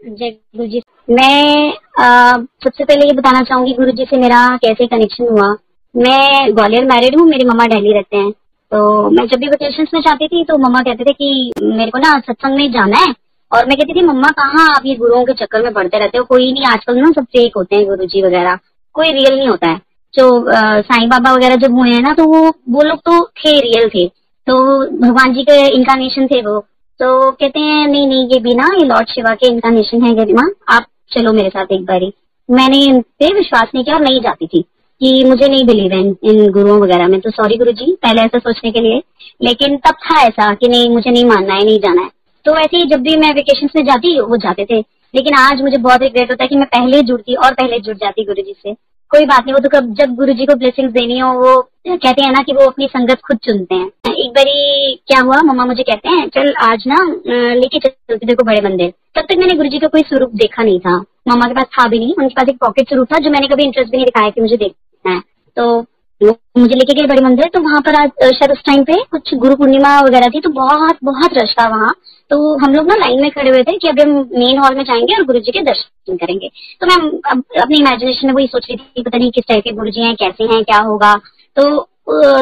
जय गुरु जी। मैं सबसे पहले ये बताना चाहूंगी गुरु जी से मेरा कैसे कनेक्शन हुआ। मैं ग्वालियर मैरिड हूँ, मेरी मम्मा दिल्ली रहते हैं। तो मैं जब भी वेकेशन में जाती थी तो मम्मा कहते थे कि मेरे को ना सत्संग में जाना है। और मैं कहती थी मम्मा कहाँ आप ये गुरुओं के चक्कर में पड़ते रहते हो, कोई नहीं, आजकल ना सब फेक होते हैं गुरु जी वगैरह, कोई रियल नहीं होता है। जो साईं बाबा वगैरह जब हुए हैं ना, तो वो लोग तो थे, रियल थे, तो भगवान जी के इनकारनेशन थे वो। तो कहते हैं नहीं नहीं, ये भी ना, ये लॉर्ड शिवा के इनकारनेशन है गरिमा, आप चलो मेरे साथ एक बारी। मैंने इन पे विश्वास नहीं किया और नहीं जाती थी कि मुझे नहीं बिलीव है इन गुरुओं वगैरह में। तो सॉरी गुरु जी पहले ऐसा सोचने के लिए, लेकिन तब था ऐसा कि नहीं, मुझे नहीं मानना है, नहीं जाना है। तो ऐसे ही जब भी मैं वेकेशन में जाती वो जाते थे, लेकिन आज मुझे बहुत रिग्रेट होता है कि मैं पहले जुड़ती और पहले जुड़ जाती गुरु जी से। कोई बात नहीं, वो तो कब जब गुरु जी को ब्लेसिंग्स देनी हो, वो कहते हैं ना कि वो अपनी संगत खुद चुनते हैं। एक बारी क्या हुआ, मम्मा मुझे कहते हैं चल आज ना लेके चलते तेरे को बड़े मंदिर। तब तक मैंने गुरु जी का कोई स्वरूप देखा नहीं था, मम्मा के पास था भी नहीं। उनके पास एक पॉकेट स्वरूप था जो मैंने कभी इंटरेस्ट भी नहीं दिखाया कि मुझे देखना है। तो वो मुझे लेके गए बड़े मंदिर। तो वहां पर आज शायद उस टाइम पे कुछ गुरु पूर्णिमा वगैरह थी, तो बहुत बहुत रश था वहाँ। तो हम लोग ना लाइन में खड़े हुए थे कि अभी हम मेन हॉल में जाएंगे और गुरु जी के दर्शन करेंगे। तो मैं अपनी इमेजिनेशन में वही सोच रही थी, पता नहीं किस टाइप के गुरु जी हैं, कैसे हैं, क्या होगा। तो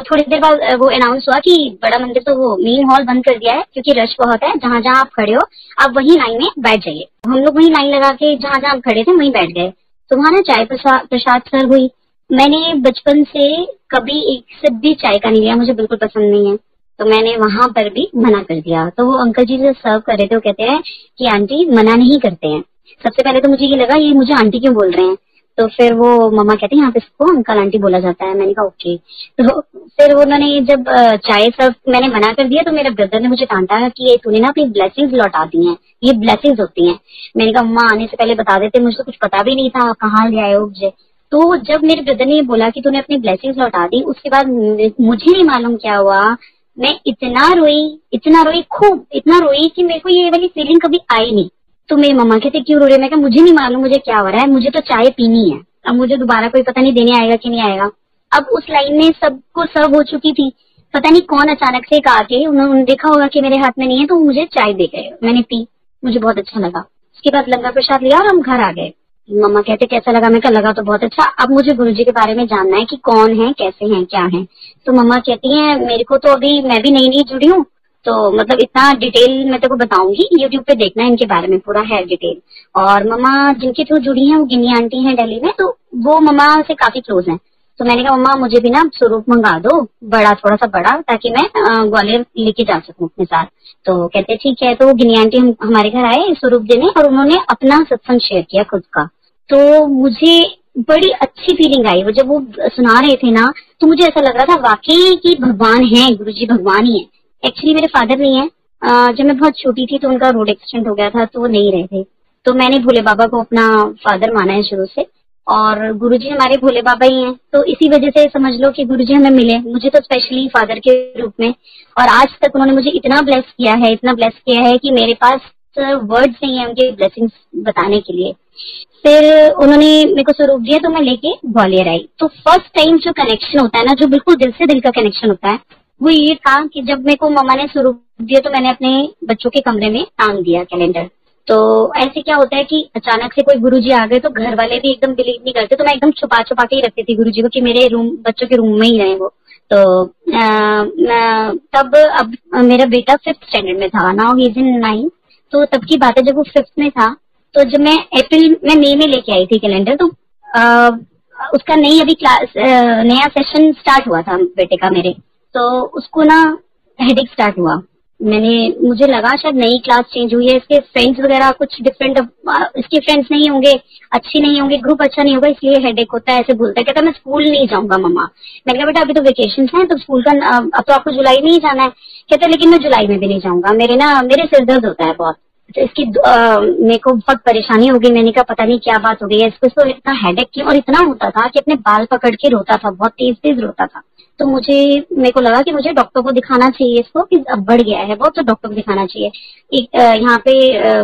थोड़ी देर बाद वो अनाउंस हुआ कि बड़ा मंदिर तो वो मेन हॉल बंद कर दिया है क्योंकि रश बहुत है, जहां जहां आप खड़े हो आप वही लाइन में बैठ जाइए। हम लोग वही लाइन लगा के जहां जहां खड़े थे वहीं बैठ गए। तो वहां ना चाय प्रसाद सर्व हुई। मैंने बचपन से कभी एक सिप भी चाय का नहीं लिया, मुझे बिल्कुल पसंद नहीं है। तो मैंने वहां पर भी मना कर दिया। तो वो अंकल जी जो सर्व कर रहे थे वो कहते हैं कि आंटी मना नहीं करते हैं। सबसे पहले तो मुझे ये लगा ये मुझे आंटी क्यों बोल रहे हैं। तो फिर वो मम्मा कहती है यहाँ पे इसको अंकल आंटी बोला जाता है। मैंने कहा ओके। तो फिर उन्होंने जब चाय सर्व मैंने मना कर दिया तो मेरे ब्रदर ने मुझे डांटा कि ये तूने ना अपनी ब्लेसिंग्स लौटा दी हैं, ये ब्लेसिंग्स होती हैं। मैंने कहा मम्मा आने से पहले बता देते, मुझे तो कुछ पता भी नहीं था, कहाँ ले आए हो मुझे। तो जब मेरे ब्रदर ने ये बोला कि तूने अपनी ब्लेसिंग्स लौटा दी, उसके बाद मुझे नहीं मालूम क्या हुआ, मैं इतना रोई खूब, इतना रोई कि मेरे को ये वाली फीलिंग कभी आई नहीं। तो मेरी मम्मा कहते क्यों रो रहे, मैं कहा मुझे नहीं मालूम मुझे क्या हो रहा है, मुझे तो चाय पीनी है। अब मुझे दोबारा कोई पता नहीं देने आएगा कि नहीं आएगा। अब उस लाइन में सबको सर्व हो चुकी थी, पता नहीं कौन अचानक से आके, उन्होंने देखा होगा कि मेरे हाथ में नहीं है तो मुझे चाय दे गए। मैंने पी, मुझे बहुत अच्छा लगा। उसके बाद लंगर प्रसाद लिया और हम घर आ गए। मम्मा कहते कैसा लगा, मैं कहा लगा तो बहुत अच्छा, अब मुझे गुरुजी के बारे में जानना है कि कौन है, कैसे हैं, क्या है। तो मम्मा कहती हैं मेरे को तो अभी मैं भी नई नई जुड़ी हूँ, तो मतलब इतना डिटेल मैं तेरे को बताऊंगी, यूट्यूब पे देखना है इनके बारे में पूरा है डिटेल। और मम्मा जिनके थ्रू जुड़ी हैं वो गिनी आंटी हैं दिल्ली में, तो वो मम्मा से काफी क्लोज हैं। तो मैंने कहा मम्मा मुझे भी ना स्वरूप मंगा दो, बड़ा, थोड़ा सा बड़ा, ताकि मैं ग्वालियर लेके जा सकूं अपने साथ। तो कहते ठीक है। तो वो गिनी आंटी हमारे घर आए स्वरूप देने और उन्होंने अपना सत्संग शेयर किया खुद का। तो मुझे बड़ी अच्छी फीलिंग आई। वो जब वो सुना रहे थे ना तो मुझे ऐसा लग रहा था वाकई कि भगवान है, गुरुजी भगवान ही है। एक्चुअली मेरे फादर नहीं है, जब मैं बहुत छोटी थी तो उनका रोड एक्सीडेंट हो गया था तो वो नहीं रहे थे। तो मैंने भोले बाबा को अपना फादर माना है शुरू से, और गुरुजी हमारे भोले बाबा ही हैं। तो इसी वजह से समझ लो कि गुरुजी हमें मिले, मुझे तो स्पेशली फादर के रूप में। और आज तक उन्होंने मुझे इतना ब्लेस किया है, इतना ब्लेस किया है कि मेरे पास वर्ड्स नहीं है उनके ब्लेसिंग्स बताने के लिए। फिर उन्होंने मेरे को स्वरूप दिया तो मैं लेके ग्वालियर आई। तो फर्स्ट टाइम जो कनेक्शन होता है ना, जो बिल्कुल दिल से दिल का कनेक्शन होता है, वो ये था कि जब मेरे को मम्मा ने स्वरूप दिया तो मैंने अपने बच्चों के कमरे में टांग दिया कैलेंडर। तो ऐसे क्या होता है कि अचानक से कोई गुरुजी आ गए तो घर वाले भी एकदम बिलीव नहीं करते, तो मैं एकदम छुपा छुपा के ही रखती थी गुरुजी को कि मेरे रूम, बच्चों के रूम में ही रहे वो। तो तब अब मेरा बेटा 5th स्टैंडर्ड में था, now he is in 9th। तो तब की बात है जब वो 5th में था। तो जब मैं अप्रैल में मई में लेके आई थी कैलेंडर, तो उसका नई अभी क्लास, नया सेशन स्टार्ट हुआ था बेटे का मेरे। तो उसको ना हेडेक स्टार्ट हुआ। मुझे लगा शायद नई क्लास चेंज हुई है, इसके फ्रेंड्स वगैरह कुछ डिफरेंट, इसके फ्रेंड्स नहीं होंगे, अच्छे नहीं होंगे, ग्रुप अच्छा नहीं होगा, इसलिए हेडेक होता है, ऐसे बोलता है। कहता मैं स्कूल नहीं जाऊंगा मम्मा। मैंने कहा बेटा अभी तो वेकेशन है तो स्कूल का अब तो आपको जुलाई में ही जाना है। कहते लेकिन मैं जुलाई में भी नहीं जाऊंगा, मेरे सिर दर्द होता है बहुत। तो इसकी मेरे को बहुत परेशानी हो गई। मैंने कहा पता नहीं क्या बात हो गई है इसको, तो इतना हेडेक क्यों, और इतना होता था कि अपने बाल पकड़ के रोता था, बहुत तेज तेज रोता था। तो मेरे को लगा कि मुझे डॉक्टर को दिखाना चाहिए इसको, कि अब बढ़ गया है बहुत, तो डॉक्टर को दिखाना चाहिए। एक यहाँ पे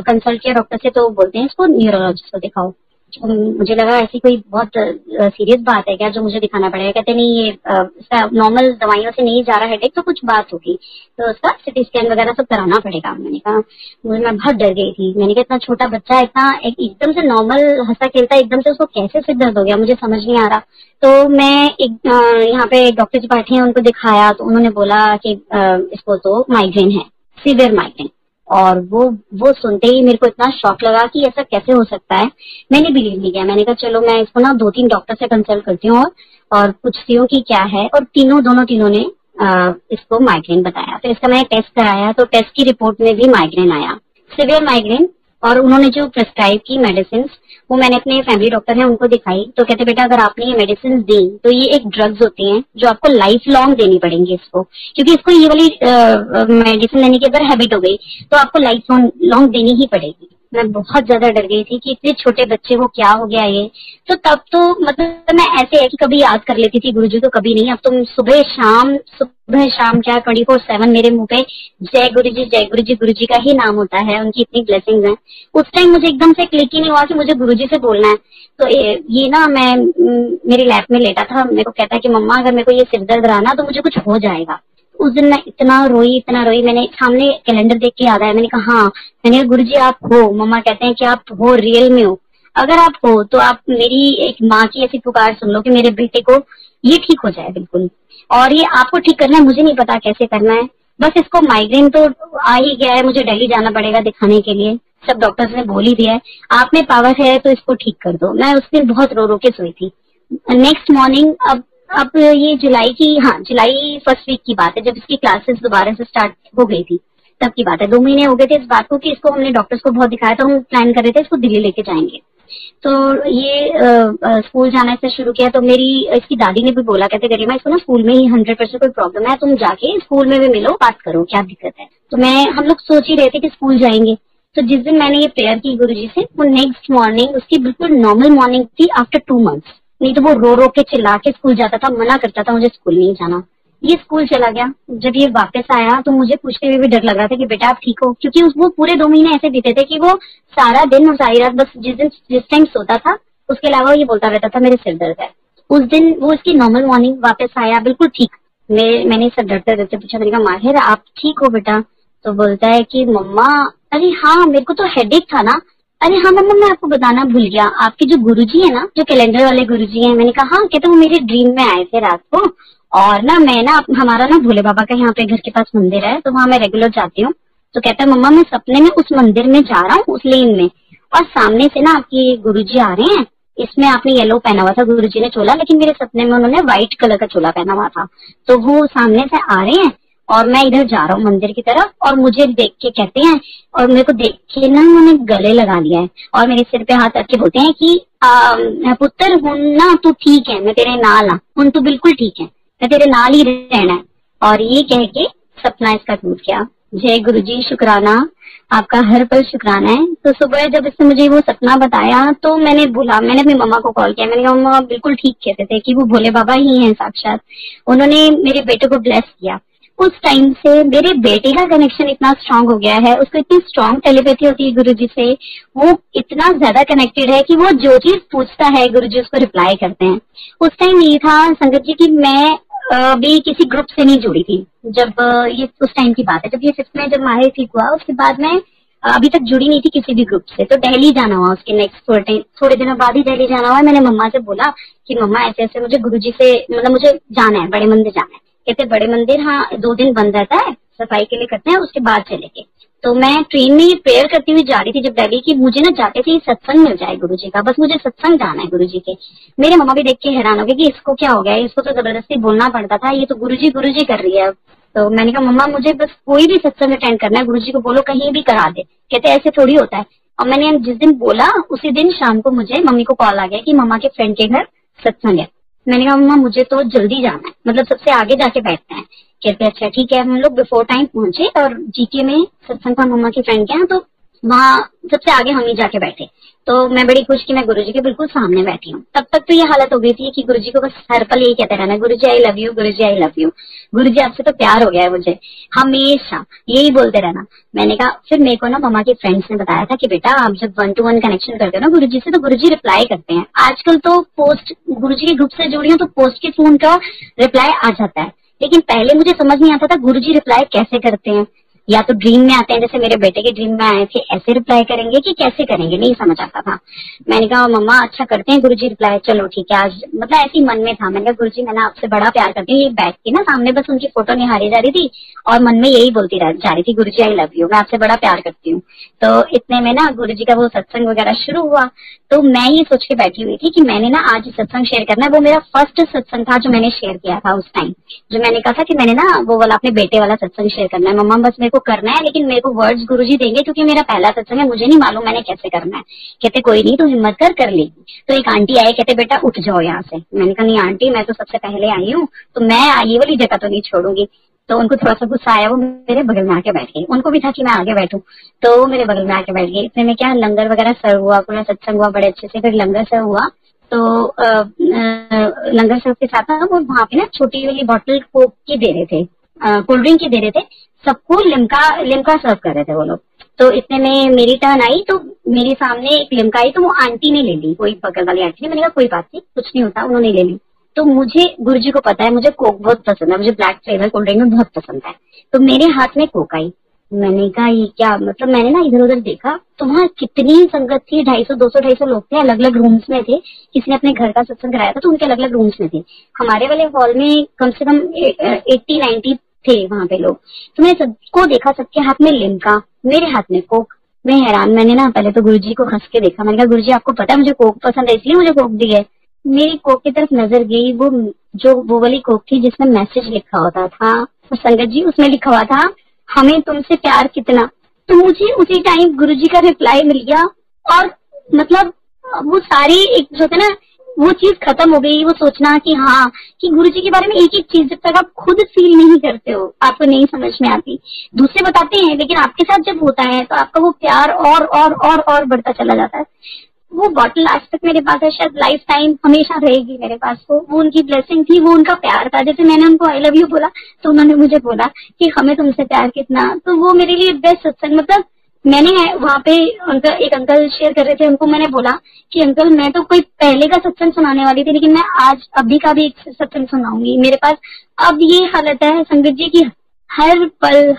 कंसल्ट किया डॉक्टर से, तो बोलते हैं इसको न्यूरोलॉजिस्ट को दिखाओ। मुझे लगा ऐसी कोई बहुत सीरियस बात है क्या जो मुझे दिखाना पड़ेगा। कहते नहीं ये इसका नॉर्मल दवाइयों से नहीं जा रहा हेडेक, तो कुछ बात होगी, तो उसका सिटी स्कैन वगैरह सब कराना पड़ेगा। मैंने कहा मैं बहुत डर गई थी। मैंने कहा इतना छोटा बच्चा इतना एकदम से नॉर्मल हंसा खेलता एकदम से उसको कैसे सिर दर्द हो गया, मुझे समझ नहीं आ रहा। तो मैं एक यहाँ पे एक डॉक्टर जी बैठे हैं, उनको दिखाया तो उन्होंने बोला कि इसको तो माइग्रेन है, सीवियर माइग्रेन। और वो सुनते ही मेरे को इतना शॉक लगा कि ऐसा कैसे हो सकता है। मैंने बिलीव नहीं किया। मैंने कहा चलो मैं इसको ना 2-3 डॉक्टर से कंसल्ट करती हूँ और पूछती हूँ कि क्या है। और तीनों ने इसको माइग्रेन बताया। तो इसका मैंने टेस्ट कराया, तो टेस्ट की रिपोर्ट में भी माइग्रेन आया, सिवियर माइग्रेन। और उन्होंने जो प्रिस्क्राइब की मेडिसिन वो मैंने अपने फैमिली डॉक्टर हैं उनको दिखाई। तो कहते बेटा अगर आपने ये मेडिसिन दी तो ये एक ड्रग्स होती हैं जो आपको लाइफ लॉन्ग देनी पड़ेंगी इसको, क्योंकि इसको ये वाली मेडिसिन लेने की अगर हैबिट हो गई तो आपको लाइफ लॉन्ग देनी ही पड़ेगी। मैं बहुत ज्यादा डर गई थी कि इतने छोटे बच्चे को क्या हो गया ये। तो तब तो मतलब मैं ऐसे है कि कभी याद कर लेती थी गुरुजी, तो कभी नहीं। अब तो सुबह शाम क्या 24/7 मेरे मुंह पे जय गुरु जी का ही नाम होता है, उनकी इतनी ब्लेसिंग्स हैं। उस टाइम मुझे एकदम से क्लिक ही नहीं हुआ कि मुझे गुरुजी से बोलना है। तो ये ना मैं मेरी लैप में लेटा था, मेरे को कहता है कि मम्मा अगर मेरे को ये सिर दर्द रहा ना तो मुझे कुछ हो जाएगा। उस दिन मैं इतना रोई, मैंने सामने कैलेंडर देख के याद आया। मैंने कहा हाँ, मैंने कहा गुरुजी आप हो। मम्मा कहते हैं कि आप हो, रियल में हो। अगर आप हो तो आप मेरी एक माँ की ऐसी पुकार सुन लो कि मेरे बेटे को ये ठीक हो जाए बिल्कुल। और ये आपको ठीक करना है, मुझे नहीं पता कैसे करना है, बस इसको माइग्रेन तो आ ही गया है, मुझे दिल्ली जाना पड़ेगा दिखाने के लिए। सब डॉक्टर्स ने बोल ही दिया है, आप में पावर है तो इसको ठीक कर दो। मैं उस दिन बहुत रो के सोई थी। नेक्स्ट मॉर्निंग अब ये जुलाई फर्स्ट वीक की बात है, जब इसकी क्लासेस दोबारा से स्टार्ट हो गई थी तब की बात है। 2 महीने हो गए थे इस बात को कि इसको हमने डॉक्टर्स को बहुत दिखाया, तो हम प्लान कर रहे थे इसको दिल्ली लेके जाएंगे। तो ये स्कूल जाना इसने शुरू किया। तो मेरी इसकी दादी ने भी बोला, कहते गरिमा इसको ना स्कूल में ही 100% कोई प्रॉब्लम है, तुम जाके स्कूल में भी मिलो, बात करो क्या दिक्कत है। तो हम लोग सोच ही रहे थे कि स्कूल जाएंगे। तो जिस दिन मैंने ये प्रेयर की गुरुजी से, वो नेक्स्ट मॉर्निंग उसकी बिल्कुल नॉर्मल मॉर्निंग थी आफ्टर 2 मंथ्स। नहीं तो वो रो के चिल्ला के स्कूल जाता था, मना करता था मुझे स्कूल नहीं जाना। ये स्कूल चला गया। जब ये वापस आया तो मुझे पूछते हुए भी डर लग रहा था कि बेटा आप ठीक हो, क्योंकि वो पूरे 2 महीने ऐसे बीते थे कि वो सारा दिन और सारी रात बस जिस टाइम सोता था उसके अलावा ये बोलता रहता था मेरे सिर दर्द है। उस दिन वो इसकी नॉर्मल मॉर्निंग वापस आया बिल्कुल ठीक। मैंने सब डरते डरते पूछा, मैंने कहा माहिर आप ठीक हो बेटा? तो बोलता है कि मम्मा अरे हाँ मेरे को तो हेडेक था ना। अरे हाँ मम्मा मैं आपको बताना भूल गया, आपके जो गुरुजी है ना, जो कैलेंडर वाले गुरुजी हैं। मैंने कहा हाँ, कहते वो मेरे ड्रीम में आए थे रात को, और ना मैं ना हमारा ना भोले बाबा का यहाँ पे घर के पास मंदिर है, तो वहाँ मैं रेगुलर जाती हूँ। तो कहता है मम्मा मैं सपने में उस मंदिर में जा रहा हूँ, उस लेन में, और सामने से ना आपके गुरुजी आ रहे हैं। इसमें आपने येलो पहना हुआ था गुरुजी ने चोला, लेकिन मेरे सपने में उन्होंने व्हाइट कलर का चोला पहना हुआ था। तो वो सामने से आ रहे हैं और मैं इधर जा रहा हूँ मंदिर की तरफ, और मुझे देख के कहते हैं, और मेरे को देख के ना उन्होंने गले लगा लिया है और मेरे सिर पे हाथ रख के बोलते हैं कि पुत्र हूं ना तू ठीक है, मैं तेरे नाल हाँ, हूं तू बिल्कुल ठीक है, मैं तेरे नाल ही रहना है। और ये कह के सपना इसका टूट गया। जय गुरुजी, शुक्राना, आपका हर पल शुक्राना है। तो सुबह जब इसने मुझे वो सपना बताया तो मैंने अपनी मम्मा को कॉल किया। मैंने कहा मम्मा बिल्कुल ठीक कहते थे कि वो भोले बाबा ही हैं साक्षात, उन्होंने मेरे बेटे को ब्लेस किया। उस टाइम से मेरे बेटे का कनेक्शन इतना स्ट्रांग हो गया है, उसको इतनी स्ट्रांग टेलीपैथी होती है गुरुजी से, वो इतना ज्यादा कनेक्टेड है कि वो जो चीज पूछता है गुरुजी उसको रिप्लाई करते हैं। उस टाइम ये था संगत जी की मैं भी किसी ग्रुप से नहीं जुड़ी थी। जब ये उस टाइम की बात है, जब ये 5th में जब माहिर ठीक हुआ उसके बाद मैं अभी तक जुड़ी नहीं थी किसी भी ग्रुप से। तो दिल्ली जाना हुआ, उसके नेक्स्ट थोड़े दिनों बाद ही दिल्ली जाना हुआ। मैंने मम्मा से बोला कि मम्मा ऐसे ऐसे मुझे गुरुजी से मतलब मुझे जाना है, बड़े मंदिर जाना है। कहते बड़े मंदिर हाँ 2 दिन बंद रहता है, सफाई के लिए करते हैं, उसके बाद चलेंगे। तो मैं ट्रेन में प्रेयर करती हुई जा रही थी जब दिल्ली की, मुझे ना जाते थे सत्संग मिल जाए गुरुजी का, बस मुझे सत्संग जाना है गुरुजी के। मेरे मम्मा भी देख के हैरान हो गए कि इसको क्या हो गया, इसको तो जबरदस्ती बोलना पड़ता था, ये तो गुरुजी कर रही है। तो मैंने कहा मम्मा मुझे बस कोई भी सत्संग अटेंड करना है, गुरुजी को बोलो कहीं भी करा दे। कहते ऐसे थोड़ी होता है। और मैंने जिस दिन बोला उसी दिन शाम को मुझे मम्मी को कॉल आ गया कि मम्मा के फ्रेंड के घर सत्संग है। मैंने कहा मम्मा मुझे तो जल्दी जाना है, मतलब सबसे आगे जाके बैठते हैं। कहते अच्छा ठीक है। हम लोग बिफोर टाइम पहुंचे और जीके में सत्संग था मम्मा की फ्रेंड के यहाँ, तो वहाँ सबसे आगे हम ही जाके बैठे। तो मैं बड़ी खुश कि मैं गुरुजी के बिल्कुल सामने बैठी हूँ। तब तक तो ये हालत हो गई थी कि गुरुजी को बस हर पल यही कहते रहना, Guruji I love you, Guruji I love you, Guruji आपसे तो प्यार हो गया है मुझे, हमेशा यही बोलते रहना। मैंने कहा, फिर मेरे को ना मम्मा के फ्रेंड्स ने बताया था कि बेटा आप जब 1-to-1 कनेक्शन करते हो ना गुरुजी से, तो गुरुजी रिप्लाई करते हैं। आजकल तो पोस्ट गुरुजी के ग्रुप से जुड़ी हूँ तो पोस्ट के थ्रू उनका रिप्लाई आ जाता है, लेकिन पहले मुझे समझ नहीं आता था गुरुजी रिप्लाई कैसे करते हैं। या तो ड्रीम में आते हैं, जैसे मेरे बेटे के ड्रीम में आए थे, ऐसे रिप्लाई करेंगे कि कैसे करेंगे, नहीं समझ आता था। मैंने कहा मम्मा अच्छा करते हैं गुरुजी रिप्लाई, चलो ठीक है आज, मतलब ऐसे ही मन में था। मैंने कहा गुरुजी मैं ना आपसे बड़ा प्यार करती हूँ। ये बैठ के ना सामने बस उनकी फोटो निहारी जा रही थी और मन में यही बोलती जा रही थी, गुरुजी आई लव यू, मैं आपसे बड़ा प्यार करती हूँ। तो इतने में ना गुरुजी का वो सत्संग वगैरह शुरू हुआ। तो मैं ये सोच के बैठी हुई थी कि मैंने ना आज सत्संग शेयर करना है। वो मेरा फर्स्ट सत्संग था जो मैंने शेयर किया था उस टाइम, जो मैंने कहा था कि मैंने ना वो वाला अपने बेटे वाला सत्संग शेयर करना है मम्मा, बस मेरे को करना है, लेकिन मेरे को वर्ड्स गुरुजी देंगे क्योंकि मेरा पहला सत्संग है, मुझे नहीं मालूम मैंने कैसे करना है। कहते कोई नहीं, तू हिम्मत कर लेगी। तो एक आंटी आए, कहते बेटा उठ जाओ यहाँ से। मैंने कहा नहीं आंटी, मैं तो सबसे पहले आई हूँ, तो मैं ये वाली जगह तो नहीं छोड़ूंगी। तो उनको थोड़ा सा गुस्सा आया, वो मेरे बगल में आके बैठ गई। उनको भी था कि मैं आगे बैठूं, तो वो मेरे बगल में आके बैठ गई। इतने में क्या लंगर वगैरह सर्व हुआ, पूरा सत्संग हुआ बड़े अच्छे से। फिर लंगर सर्व हुआ तो लंगर सर्व के साथ ना वो वहां पे ना छोटी वाली बॉटल कोक की दे रहे थे, कोल्ड ड्रिंक की दे रहे थे, सबको लिम्का सर्व कर रहे थे वो लोग। तो इतने में मेरी टर्न आई, तो मेरे सामने एक लिम्का आई, तो वो आंटी ने ले ली, कोई बगल वाली आंटी ने। मैंने कहा कोई बात नहीं, कुछ नहीं होता, उन्होंने ले ली। तो मुझे गुरुजी को पता है मुझे कोक बहुत पसंद है, मुझे ब्लैक फ्लेवर कोल्ड ड्रिंक में बहुत पसंद है। तो मेरे हाथ में कोक आई। मैंने कहा ये क्या, मतलब मैंने ना इधर उधर देखा तो वहाँ कितनी संगत थी, 250 लोग थे, अलग अलग रूम्स में थे। किसी ने अपने घर का सत्संग कराया था तो उनके अलग अलग रूम्स में थे। हमारे वाले हॉल में कम से कम 80-90 थे वहां पे लोग। तो मैंने सबको देखा, सबके हाथ में लिम्का, मेरे हाथ में कोक। मैं हैरान, मैंने ना पहले तो गुरुजी को हंस के देखा। मैंने कहा गुरुजी आपको पता है मुझे कोक पसंद है इसलिए मुझे कोक दी है। मेरी कोक की तरफ नजर गई, वो वाली कोक थी जिसमें मैसेज लिखा होता था, तो संगत जी उसमें लिखा हुआ था हमें तुमसे प्यार कितना। तो मुझे उसी टाइम गुरुजी का रिप्लाई मिल गया और मतलब वो सारी एक जो है ना वो चीज खत्म हो गई। वो सोचना कि हाँ कि गुरुजी के बारे में एक एक चीज जब तक आप खुद फील नहीं करते हो आपको नहीं समझ में आती। दूसरे बताते हैं लेकिन आपके साथ जब होता है तो आपका वो प्यार और बढ़ता चला जाता है। वो बॉटल आज तक मेरे पास है, शायद लाइफ टाइम हमेशा रहेगी मेरे पास। वो उनकी ब्लेसिंग थी, वो उनका प्यार था। जैसे मैंने उनको आई लव यू बोला तो उन्होंने मुझे बोला कि हमें तुमसे प्यार कितना। तो वो मेरे लिए बेस्ट सत्संग, मतलब मैंने वहां पे एक अंकल शेयर कर रहे थे, उनको मैंने बोला कि अंकल मैं तो कोई पहले का सत्संग सुनाने वाली थी लेकिन मैं आज अभी का भी एक सत्संग सुनाऊंगी। मेरे पास अब ये हालत है संगत जी की हर पल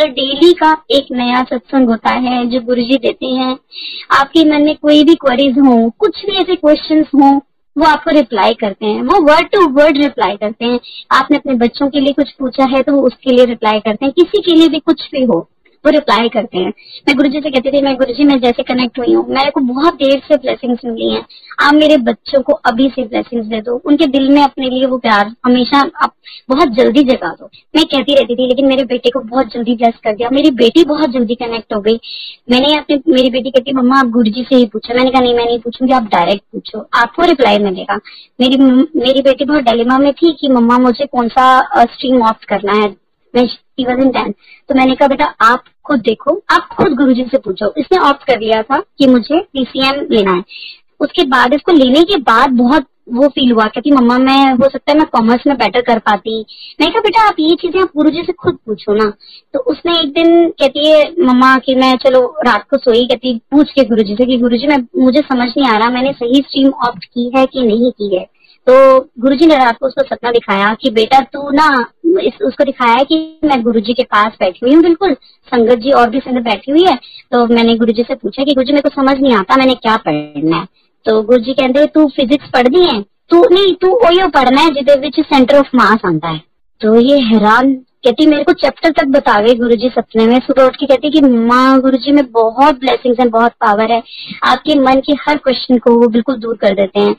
डेली का एक नया सत्संग होता है जो गुरुजी देते हैं। आपके मन में कोई भी क्वेरीज हो, कुछ भी ऐसे क्वेश्चंस हो, वो आपको रिप्लाई करते हैं, वो वर्ड टू वर्ड रिप्लाई करते हैं। आपने अपने बच्चों के लिए कुछ पूछा है तो वो उसके लिए रिप्लाई करते हैं, किसी के लिए भी कुछ भी हो वो रिप्लाई करते हैं। मैं गुरुजी से कहती थी मैं गुरुजी मैं जैसे कनेक्ट हुई हूँ, मेरे को बहुत देर से ब्लेसिंग्स मिली हैं, आप मेरे बच्चों को अभी से ब्लेसिंग्स दे दो, उनके दिल में अपने लिए वो प्यार हमेशा आप बहुत जल्दी जगा दो। मैं कहती रहती थी लेकिन मेरे बेटे को बहुत जल्दी ब्लेस कर दिया, मेरी बेटी बहुत जल्दी कनेक्ट हो गई। मेरी बेटी कहती मम्मा आप गुरुजी से ही पूछो। मैंने कहा नहीं मैं नहीं पूछूंगी, आप डायरेक्ट पूछो, आपको रिप्लाई मिलेगा। मेरी बेटी बहुत डिलेमा में थी कि मम्मा मुझे कौन सा स्ट्रीम ऑप्ट करना है, मैं तो मैंने कहा बेटा आप खुद देखो, आप खुद गुरुजी से पूछो। इसने ऑप्ट कर लिया था कि मुझे पीसीएम लेना है। उसके बाद इसको लेने के बाद बहुत वो फील हुआ, कहती मम्मा मैं हो सकता है मैं कॉमर्स में बेटर कर पाती। मैं कहा बेटा आप ये चीजें आप गुरुजी से खुद पूछो ना। तो उसने एक दिन कहती है मम्मा कि मैं चलो रात को सोई, कहती पूछ के गुरुजी से कि गुरुजी मुझे समझ नहीं आ रहा मैंने सही स्ट्रीम ऑप्ट की है कि नहीं की है। तो गुरुजी ने रात को उसको सपना दिखाया कि बेटा तू ना उसको दिखाया कि मैं गुरुजी के पास बैठी हुई हूँ, बिल्कुल संगत जी और भी संगत बैठी हुई है। तो मैंने गुरुजी से पूछा कि गुरुजी मेरे को समझ नहीं आता मैंने क्या पढ़ना है। तो गुरुजी कहते तू फिजिक्स पढ़नी है, तू ओयो पढ़ना है जिदे विच सेंटर ऑफ मास आता है। तो ये हैरान, कहती मेरे को चैप्टर तक बता गए गुरुजी सपने में। सुबह उठ के कहती कि माँ गुरुजी में बहुत ब्लेसिंग्स है, बहुत पावर है, आपके मन के हर क्वेश्चन को वो बिल्कुल दूर कर देते हैं।